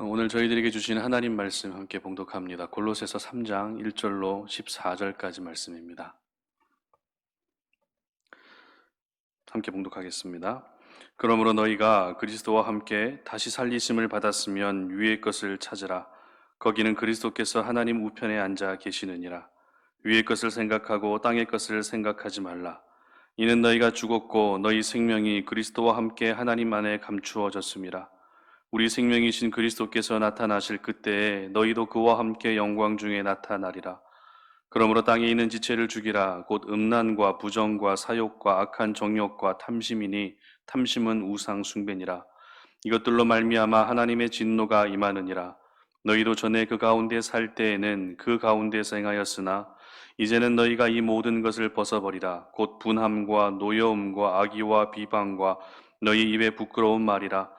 오늘 저희들에게 주신 하나님 말씀 함께 봉독합니다. 골로새서 3장 1절로 14절까지 말씀입니다. 함께 봉독하겠습니다. 그러므로 너희가 그리스도와 함께 다시 살리심을 받았으면 위의 것을 찾으라. 거기는 그리스도께서 하나님 우편에 앉아 계시느니라. 위의 것을 생각하고 땅의 것을 생각하지 말라. 이는 너희가 죽었고 너희 생명이 그리스도와 함께 하나님 안에 감추어졌음이라. 우리 생명이신 그리스도께서 나타나실 그때에 너희도 그와 함께 영광 중에 나타나리라. 그러므로 땅에 있는 지체를 죽이라. 곧 음란과 부정과 사욕과 악한 정욕과 탐심이니 탐심은 우상 숭배니라. 이것들로 말미암아 하나님의 진노가 임하느니라. 너희도 전에 그 가운데 살 때에는 그 가운데서 행하였으나 이제는 너희가 이 모든 것을 벗어버리라. 곧 분함과 노여움과 악의와 비방과 너희 입에 부끄러운 말이라.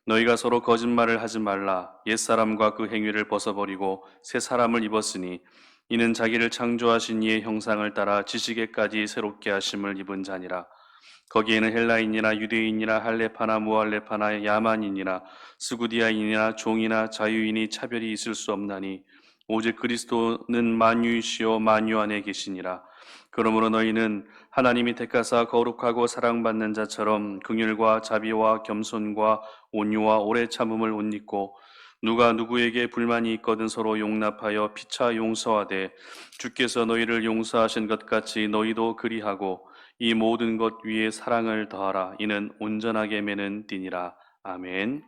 너희가 서로 거짓말을 하지 말라. 옛사람과 그 행위를 벗어버리고 새 사람을 입었으니 이는 자기를 창조하신 이의 형상을 따라 지식에까지 새롭게 하심을 입은 자니라. 거기에는 헬라인이나 유대인이나 할레파나 무할레파나 야만인이나 스구디아인이나 종이나 자유인이 차별이 있을 수 없나니 오직 그리스도는 만유이시오 만유 안에 계시니라. 그러므로 너희는 하나님이 택하사 거룩하고 사랑받는 자처럼 긍휼과 자비와 겸손과 온유와 오래 참음을 옷 입고 누가 누구에게 불만이 있거든 서로 용납하여 피차 용서하되 주께서 너희를 용서하신 것 같이 너희도 그리하고 이 모든 것 위에 사랑을 더하라. 이는 온전하게 매는 띠니라. 아멘.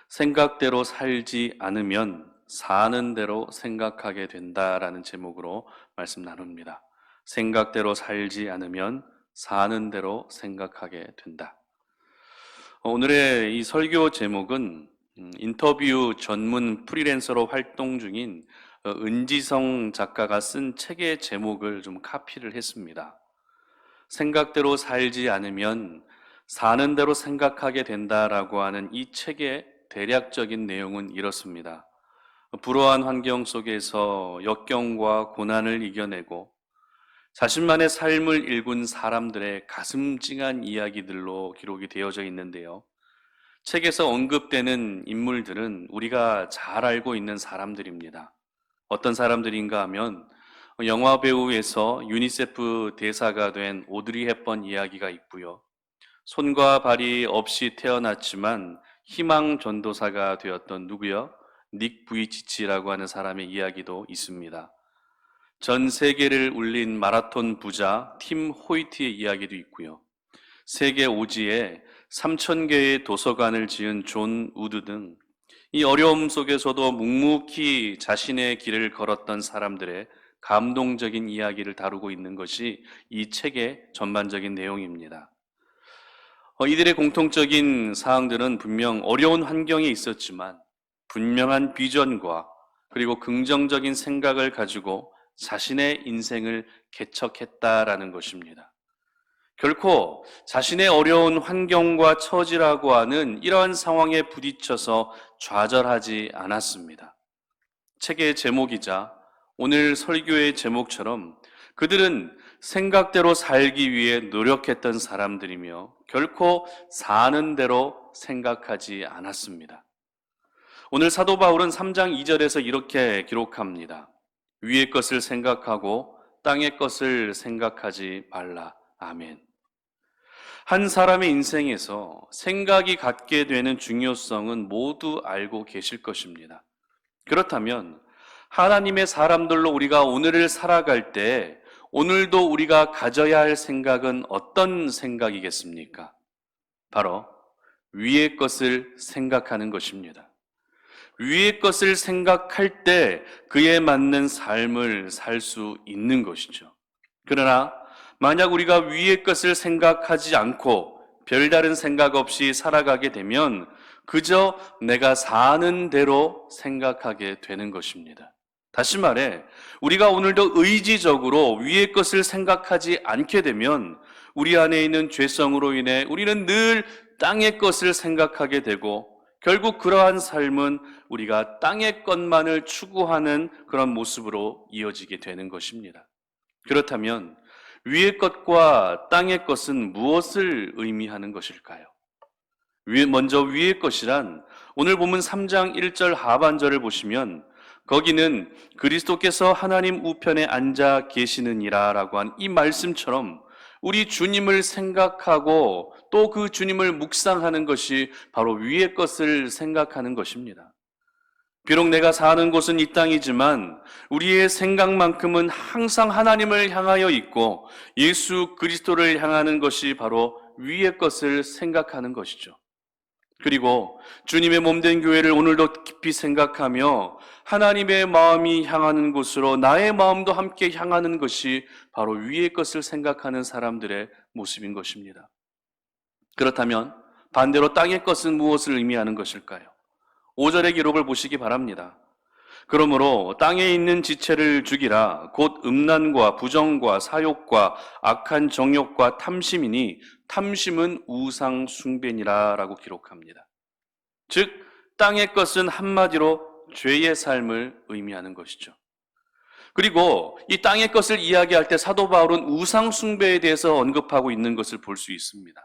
생각대로 살지 않으면 사는 대로 생각하게 된다라는 제목으로 말씀 나눕니다. 생각대로 살지 않으면 사는 대로 생각하게 된다. 오늘의 이 설교 제목은 인터뷰 전문 프리랜서로 활동 중인 은지성 작가가 쓴 책의 제목을 좀 카피를 했습니다. 생각대로 살지 않으면 사는 대로 생각하게 된다라고 하는 이 책의 대략적인 내용은 이렇습니다. 불우한 환경 속에서 역경과 고난을 이겨내고 자신만의 삶을 일군 사람들의 가슴 찡한 이야기들로 기록이 되어져 있는데요. 책에서 언급되는 인물들은 우리가 잘 알고 있는 사람들입니다. 어떤 사람들인가 하면 영화 배우에서 유니세프 대사가 된 오드리 헵번 이야기가 있고요. 손과 발이 없이 태어났지만 희망 전도사가 되었던 누구요? 닉 부이치치라고 하는 사람의 이야기도 있습니다. 전 세계를 울린 마라톤 부자 팀 호이트의 이야기도 있고요. 세계 오지에 3,000개의 도서관을 지은 존 우드 등 이 어려움 속에서도 묵묵히 자신의 길을 걸었던 사람들의 감동적인 이야기를 다루고 있는 것이 이 책의 전반적인 내용입니다. 이들의 공통적인 사항들은 분명 어려운 환경에 있었지만 분명한 비전과 그리고 긍정적인 생각을 가지고 자신의 인생을 개척했다라는 것입니다. 결코 자신의 어려운 환경과 처지라고 하는 이러한 상황에 부딪혀서 좌절하지 않았습니다. 책의 제목이자 오늘 설교의 제목처럼 그들은 생각대로 살기 위해 노력했던 사람들이며 결코 사는 대로 생각하지 않았습니다. 오늘 사도 바울은 3장 2절에서 이렇게 기록합니다. 위의 것을 생각하고 땅의 것을 생각하지 말라. 아멘. 한 사람의 인생에서 생각이 갖게 되는 중요성은 모두 알고 계실 것입니다. 그렇다면 하나님의 사람들로 우리가 오늘을 살아갈 때 오늘도 우리가 가져야 할 생각은 어떤 생각이겠습니까? 바로 위의 것을 생각하는 것입니다. 위의 것을 생각할 때 그에 맞는 삶을 살 수 있는 것이죠. 그러나 만약 우리가 위의 것을 생각하지 않고 별다른 생각 없이 살아가게 되면 그저 내가 사는 대로 생각하게 되는 것입니다. 다시 말해 우리가 오늘도 의지적으로 위의 것을 생각하지 않게 되면 우리 안에 있는 죄성으로 인해 우리는 늘 땅의 것을 생각하게 되고 결국 그러한 삶은 우리가 땅의 것만을 추구하는 그런 모습으로 이어지게 되는 것입니다. 그렇다면 위의 것과 땅의 것은 무엇을 의미하는 것일까요? 먼저 위의 것이란 오늘 본문 3장 1절 하반절을 보시면 거기는 그리스도께서 하나님 우편에 앉아 계시느니라 라고 한 이 말씀처럼 우리 주님을 생각하고 또 그 주님을 묵상하는 것이 바로 위의 것을 생각하는 것입니다. 비록 내가 사는 곳은 이 땅이지만 우리의 생각만큼은 항상 하나님을 향하여 있고 예수 그리스도를 향하는 것이 바로 위의 것을 생각하는 것이죠. 그리고 주님의 몸된 교회를 오늘도 깊이 생각하며 하나님의 마음이 향하는 곳으로 나의 마음도 함께 향하는 것이 바로 위의 것을 생각하는 사람들의 모습인 것입니다. 그렇다면 반대로 땅의 것은 무엇을 의미하는 것일까요? 5절의 기록을 보시기 바랍니다. 그러므로 땅에 있는 지체를 죽이라. 곧 음란과 부정과 사욕과 악한 정욕과 탐심이니 탐심은 우상 숭배니라 라고 기록합니다. 즉 땅의 것은 한마디로 죄의 삶을 의미하는 것이죠. 그리고 이 땅의 것을 이야기할 때 사도 바울은 우상 숭배에 대해서 언급하고 있는 것을 볼 수 있습니다.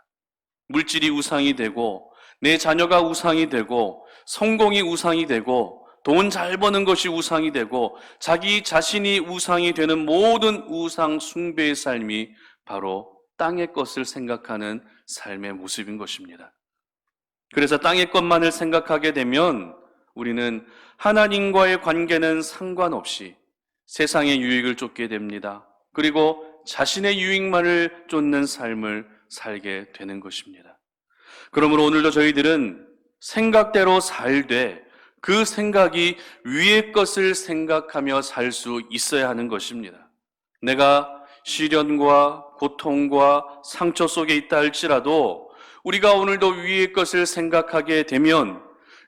물질이 우상이 되고 내 자녀가 우상이 되고 성공이 우상이 되고 돈 잘 버는 것이 우상이 되고 자기 자신이 우상이 되는 모든 우상 숭배의 삶이 바로 땅의 것을 생각하는 삶의 모습인 것입니다. 그래서 땅의 것만을 생각하게 되면 우리는 하나님과의 관계는 상관없이 세상의 유익을 쫓게 됩니다. 그리고 자신의 유익만을 쫓는 삶을 살게 되는 것입니다. 그러므로 오늘도 저희들은 생각대로 살되 그 생각이 위의 것을 생각하며 살 수 있어야 하는 것입니다. 내가 시련과 고통과 상처 속에 있다 할지라도 우리가 오늘도 위의 것을 생각하게 되면,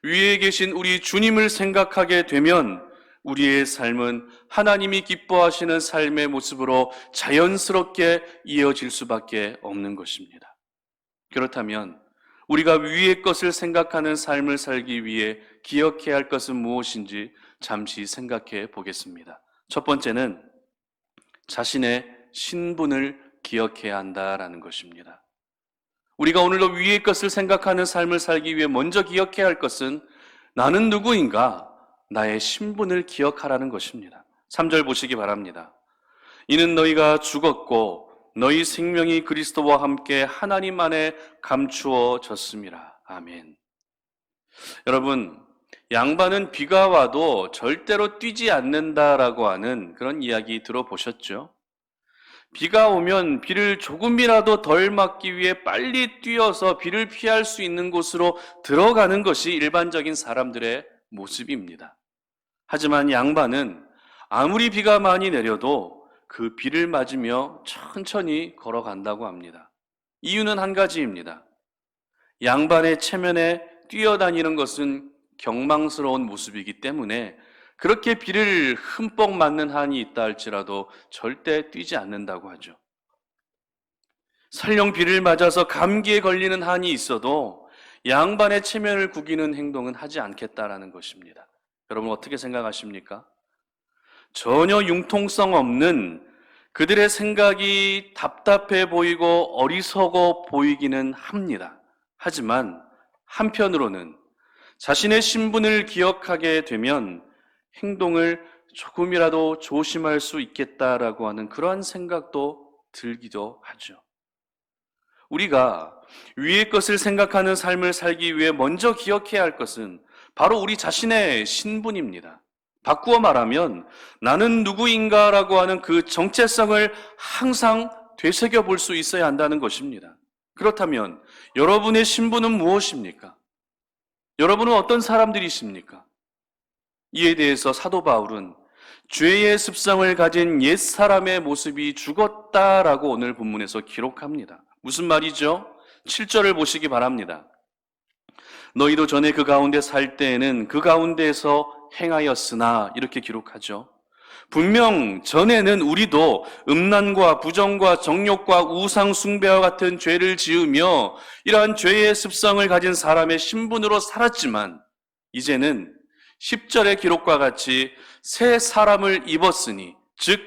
위에 계신 우리 주님을 생각하게 되면 우리의 삶은 하나님이 기뻐하시는 삶의 모습으로 자연스럽게 이어질 수밖에 없는 것입니다. 그렇다면 우리가 위의 것을 생각하는 삶을 살기 위해 기억해야 할 것은 무엇인지 잠시 생각해 보겠습니다. 첫 번째는 자신의 신분을 기억해야 한다라는 것입니다. 우리가 오늘도 위의 것을 생각하는 삶을 살기 위해 먼저 기억해야 할 것은 나는 누구인가? 나의 신분을 기억하라는 것입니다. 3절 보시기 바랍니다. 이는 너희가 죽었고 너희 생명이 그리스도와 함께 하나님 안에 감추어졌음이라. 아멘. 여러분, 양반은 비가 와도 절대로 뛰지 않는다라고 하는 그런 이야기 들어보셨죠? 비가 오면 비를 조금이라도 덜 맞기 위해 빨리 뛰어서 비를 피할 수 있는 곳으로 들어가는 것이 일반적인 사람들의 모습입니다. 하지만 양반은 아무리 비가 많이 내려도 그 비를 맞으며 천천히 걸어간다고 합니다. 이유는 한 가지입니다. 양반의 체면에 뛰어다니는 것은 경망스러운 모습이기 때문에 그렇게 비를 흠뻑 맞는 한이 있다 할지라도 절대 뛰지 않는다고 하죠. 설령 비를 맞아서 감기에 걸리는 한이 있어도 양반의 체면을 구기는 행동은 하지 않겠다라는 것입니다. 여러분 어떻게 생각하십니까? 전혀 융통성 없는 그들의 생각이 답답해 보이고 어리석어 보이기는 합니다. 하지만 한편으로는 자신의 신분을 기억하게 되면 행동을 조금이라도 조심할 수 있겠다라고 하는 그러한 생각도 들기도 하죠. 우리가 위의 것을 생각하는 삶을 살기 위해 먼저 기억해야 할 것은 바로 우리 자신의 신분입니다. 바꾸어 말하면 나는 누구인가라고 하는 그 정체성을 항상 되새겨 볼 수 있어야 한다는 것입니다. 그렇다면 여러분의 신분은 무엇입니까? 여러분은 어떤 사람들이십니까? 이에 대해서 사도 바울은 죄의 습성을 가진 옛사람의 모습이 죽었다라고 오늘 본문에서 기록합니다. 무슨 말이죠? 7절을 보시기 바랍니다. 너희도 전에 그 가운데 살 때에는 그 가운데에서 행하였으나 이렇게 기록하죠. 분명 전에는 우리도 음란과 부정과 정욕과 우상 숭배와 같은 죄를 지으며 이러한 죄의 습성을 가진 사람의 신분으로 살았지만 이제는 10절의 기록과 같이 새 사람을 입었으니 즉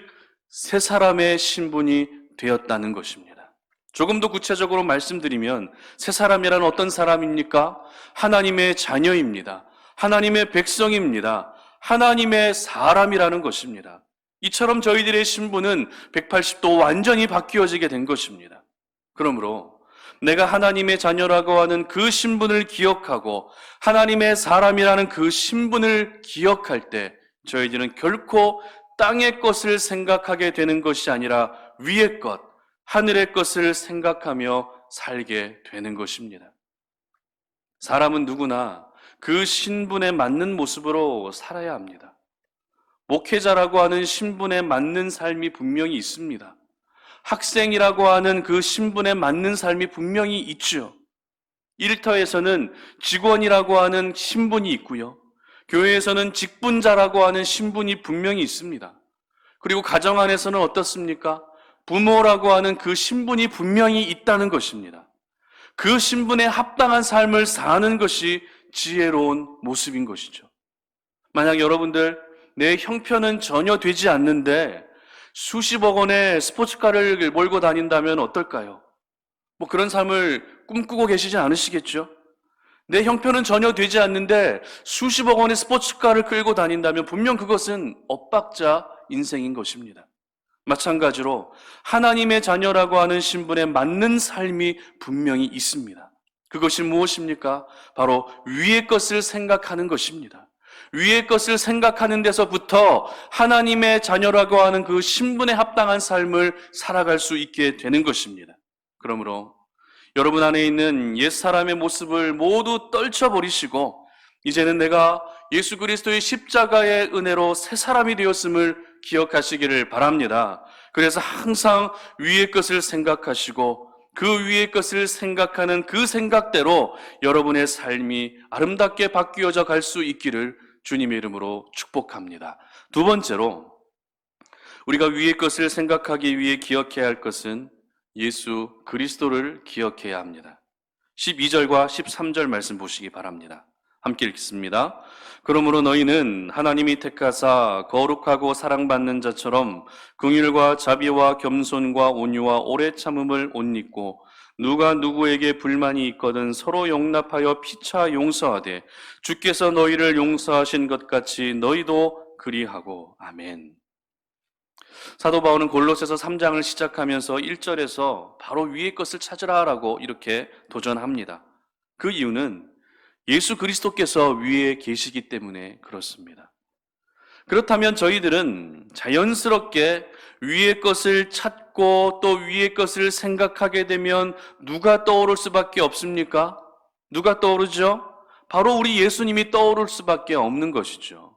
새 사람의 신분이 되었다는 것입니다. 조금 더 구체적으로 말씀드리면 새 사람이란 어떤 사람입니까? 하나님의 자녀입니다. 하나님의 백성입니다. 하나님의 사람이라는 것입니다. 이처럼 저희들의 신분은 180도 완전히 바뀌어지게 된 것입니다. 그러므로 내가 하나님의 자녀라고 하는 그 신분을 기억하고 하나님의 사람이라는 그 신분을 기억할 때 저희들은 결코 땅의 것을 생각하게 되는 것이 아니라 위의 것, 하늘의 것을 생각하며 살게 되는 것입니다. 사람은 누구나 그 신분에 맞는 모습으로 살아야 합니다. 목회자라고 하는 신분에 맞는 삶이 분명히 있습니다. 학생이라고 하는 그 신분에 맞는 삶이 분명히 있죠. 일터에서는 직원이라고 하는 신분이 있고요. 교회에서는 직분자라고 하는 신분이 분명히 있습니다. 그리고 가정 안에서는 어떻습니까? 부모라고 하는 그 신분이 분명히 있다는 것입니다. 그 신분에 합당한 삶을 사는 것이 지혜로운 모습인 것이죠. 만약 여러분들 내 형편은 전혀 되지 않는데 수십억 원의 스포츠카를 몰고 다닌다면 어떨까요? 그런 삶을 꿈꾸고 계시지 않으시겠죠? 내 형편은 전혀 되지 않는데 수십억 원의 스포츠카를 끌고 다닌다면 분명 그것은 엇박자 인생인 것입니다. 마찬가지로 하나님의 자녀라고 하는 신분에 맞는 삶이 분명히 있습니다. 그것이 무엇입니까? 바로 위의 것을 생각하는 것입니다. 위의 것을 생각하는 데서부터 하나님의 자녀라고 하는 그 신분에 합당한 삶을 살아갈 수 있게 되는 것입니다. 그러므로 여러분 안에 있는 옛사람의 모습을 모두 떨쳐버리시고 이제는 내가 예수 그리스도의 십자가의 은혜로 새 사람이 되었음을 기억하시기를 바랍니다. 그래서 항상 위의 것을 생각하시고 그 위의 것을 생각하는 그 생각대로 여러분의 삶이 아름답게 바뀌어져 갈 수 있기를 주님의 이름으로 축복합니다. 두 번째로 우리가 위의 것을 생각하기 위해 기억해야 할 것은 예수 그리스도를 기억해야 합니다. 12절과 13절 말씀 보시기 바랍니다. 함께 읽겠습니다. 그러므로 너희는 하나님이 택하사 거룩하고 사랑받는 자처럼 긍휼과 자비와 겸손과 온유와 오래 참음을 옷 입고 누가 누구에게 불만이 있거든 서로 용납하여 피차 용서하되 주께서 너희를 용서하신 것 같이 너희도 그리하고. 아멘. 사도 바울은 골로새서 3장을 시작하면서 1절에서 바로 위의 것을 찾으라라고 이렇게 도전합니다. 그 이유는 예수 그리스도께서 위에 계시기 때문에 그렇습니다. 그렇다면 저희들은 자연스럽게 위의 것을 찾고 또 위의 것을 생각하게 되면 누가 떠오를 수밖에 없습니까? 누가 떠오르죠? 바로 우리 예수님이 떠오를 수밖에 없는 것이죠.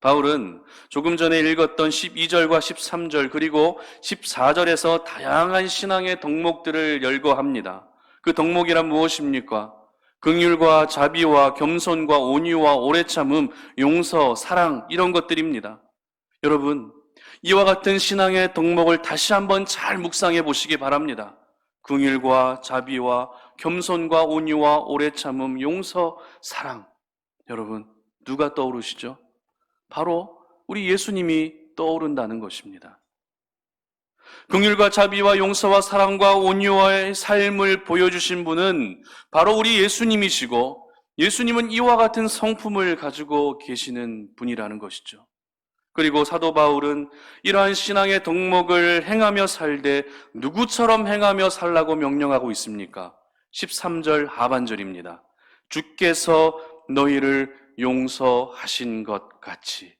바울은 조금 전에 읽었던 12절과 13절 그리고 14절에서 다양한 신앙의 덕목들을 열거합니다. 그 덕목이란 무엇입니까? 긍휼과 자비와 겸손과 온유와 오래 참음, 용서, 사랑 이런 것들입니다. 여러분, 이와 같은 신앙의 덕목을 다시 한번 잘 묵상해 보시기 바랍니다. 긍휼과 자비와 겸손과 온유와 오래 참음, 용서, 사랑. 여러분, 누가 떠오르시죠? 바로 우리 예수님이 떠오른다는 것입니다. 긍휼과 자비와 용서와 사랑과 온유와의 삶을 보여주신 분은 바로 우리 예수님이시고 예수님은 이와 같은 성품을 가지고 계시는 분이라는 것이죠. 그리고 사도 바울은 이러한 신앙의 덕목을 행하며 살되 누구처럼 행하며 살라고 명령하고 있습니까? 13절 하반절입니다. 주께서 너희를 용서하신 것 같이.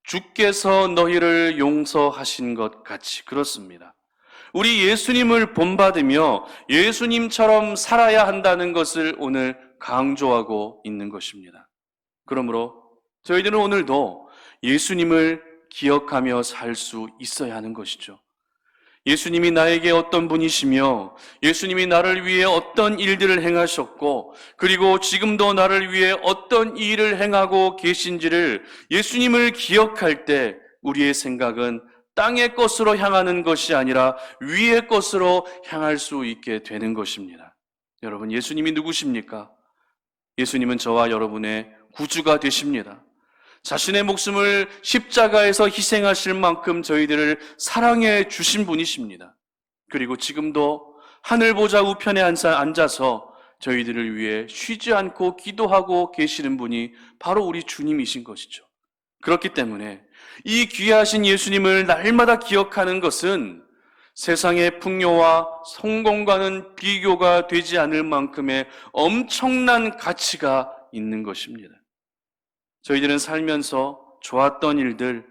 주께서 너희를 용서하신 것 같이. 그렇습니다. 우리 예수님을 본받으며 예수님처럼 살아야 한다는 것을 오늘 강조하고 있는 것입니다. 그러므로 저희들은 오늘도 예수님을 기억하며 살 수 있어야 하는 것이죠. 예수님이 나에게 어떤 분이시며 예수님이 나를 위해 어떤 일들을 행하셨고 그리고 지금도 나를 위해 어떤 일을 행하고 계신지를 예수님을 기억할 때 우리의 생각은 땅의 것으로 향하는 것이 아니라 위의 것으로 향할 수 있게 되는 것입니다. 여러분, 예수님이 누구십니까? 예수님은 저와 여러분의 구주가 되십니다. 자신의 목숨을 십자가에서 희생하실 만큼 저희들을 사랑해 주신 분이십니다. 그리고 지금도 하늘 보좌 우편에 앉아서 저희들을 위해 쉬지 않고 기도하고 계시는 분이 바로 우리 주님이신 것이죠. 그렇기 때문에 이 귀하신 예수님을 날마다 기억하는 것은 세상의 풍요와 성공과는 비교가 되지 않을 만큼의 엄청난 가치가 있는 것입니다. 저희들은 살면서 좋았던 일들,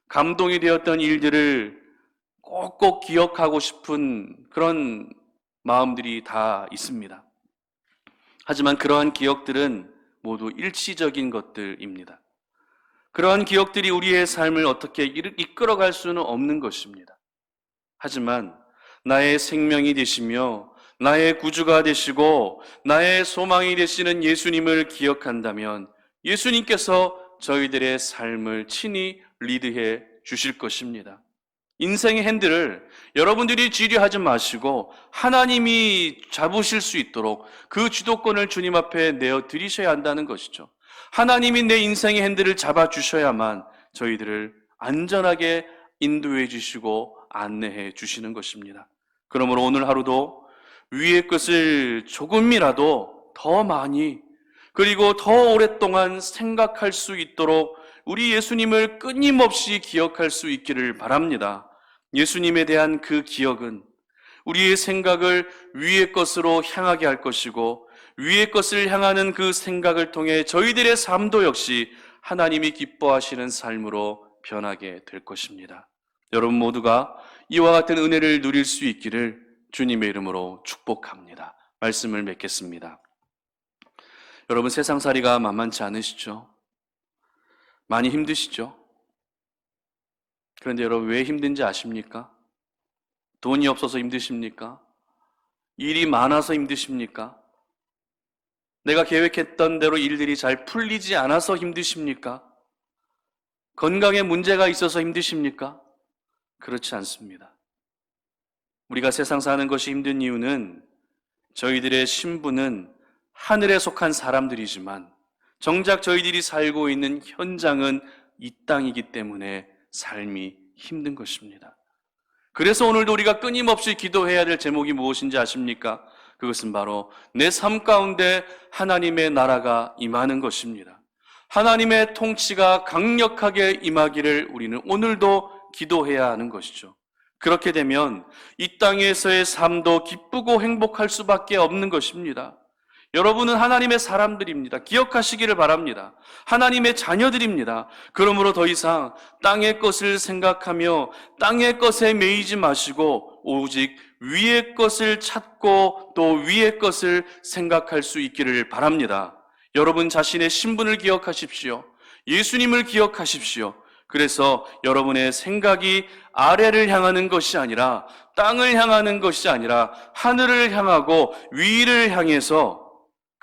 감동이 되었던 일들을 꼭꼭 기억하고 싶은 그런 마음들이 다 있습니다. 하지만 그러한 기억들은 모두 일시적인 것들입니다. 그러한 기억들이 우리의 삶을 어떻게 이끌어갈 수는 없는 것입니다. 하지만 나의 생명이 되시며 나의 구주가 되시고 나의 소망이 되시는 예수님을 기억한다면 예수님께서 저희들의 삶을 친히 리드해 주실 것입니다. 인생의 핸들을 여러분들이 지휘하지 마시고 하나님이 잡으실 수 있도록 그 주도권을 주님 앞에 내어드리셔야 한다는 것이죠. 하나님이 내 인생의 핸들을 잡아주셔야만 저희들을 안전하게 인도해 주시고 안내해 주시는 것입니다. 그러므로 오늘 하루도 위의 것을 조금이라도 더 많이 그리고 더 오랫동안 생각할 수 있도록 우리 예수님을 끊임없이 기억할 수 있기를 바랍니다. 예수님에 대한 그 기억은 우리의 생각을 위의 것으로 향하게 할 것이고 위의 것을 향하는 그 생각을 통해 저희들의 삶도 역시 하나님이 기뻐하시는 삶으로 변하게 될 것입니다. 여러분 모두가 이와 같은 은혜를 누릴 수 있기를 주님의 이름으로 축복합니다. 말씀을 맺겠습니다. 여러분 세상살이가 만만치 않으시죠? 많이 힘드시죠? 그런데 여러분 왜 힘든지 아십니까? 돈이 없어서 힘드십니까? 일이 많아서 힘드십니까? 내가 계획했던 대로 일들이 잘 풀리지 않아서 힘드십니까? 건강에 문제가 있어서 힘드십니까? 그렇지 않습니다. 우리가 세상 사는 것이 힘든 이유는 저희들의 신분은 하늘에 속한 사람들이지만 정작 저희들이 살고 있는 현장은 이 땅이기 때문에 삶이 힘든 것입니다. 그래서 오늘도 우리가 끊임없이 기도해야 될 제목이 무엇인지 아십니까? 그것은 바로 내 삶 가운데 하나님의 나라가 임하는 것입니다. 하나님의 통치가 강력하게 임하기를 우리는 오늘도 기도해야 하는 것이죠. 그렇게 되면 이 땅에서의 삶도 기쁘고 행복할 수밖에 없는 것입니다. 여러분은 하나님의 사람들입니다. 기억하시기를 바랍니다. 하나님의 자녀들입니다. 그러므로 더 이상 땅의 것을 생각하며 땅의 것에 매이지 마시고 오직 위의 것을 찾고 또 위의 것을 생각할 수 있기를 바랍니다. 여러분 자신의 신분을 기억하십시오. 예수님을 기억하십시오. 그래서 여러분의 생각이 아래를 향하는 것이 아니라 땅을 향하는 것이 아니라 하늘을 향하고 위를 향해서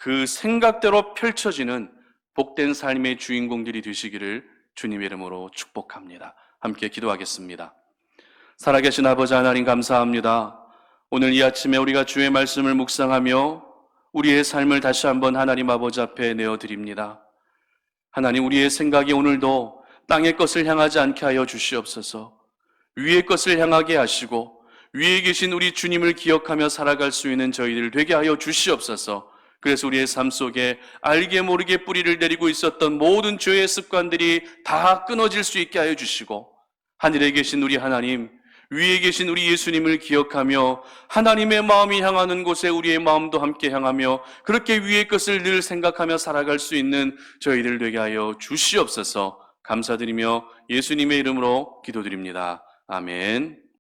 그 생각대로 펼쳐지는 복된 삶의 주인공들이 되시기를 주님의 이름으로 축복합니다. 함께 기도하겠습니다. 살아계신 아버지 하나님 감사합니다. 오늘 이 아침에 우리가 주의 말씀을 묵상하며 우리의 삶을 다시 한번 하나님 아버지 앞에 내어드립니다. 하나님 우리의 생각이 오늘도 땅의 것을 향하지 않게 하여 주시옵소서. 위의 것을 향하게 하시고 위에 계신 우리 주님을 기억하며 살아갈 수 있는 저희들 되게 하여 주시옵소서. 그래서 우리의 삶 속에 알게 모르게 뿌리를 내리고 있었던 모든 죄의 습관들이 다 끊어질 수 있게 하여 주시고 하늘에 계신 우리 하나님, 위에 계신 우리 예수님을 기억하며 하나님의 마음이 향하는 곳에 우리의 마음도 함께 향하며 그렇게 위의 것을 늘 생각하며 살아갈 수 있는 저희들 되게 하여 주시옵소서. 감사드리며 예수님의 이름으로 기도드립니다. 아멘.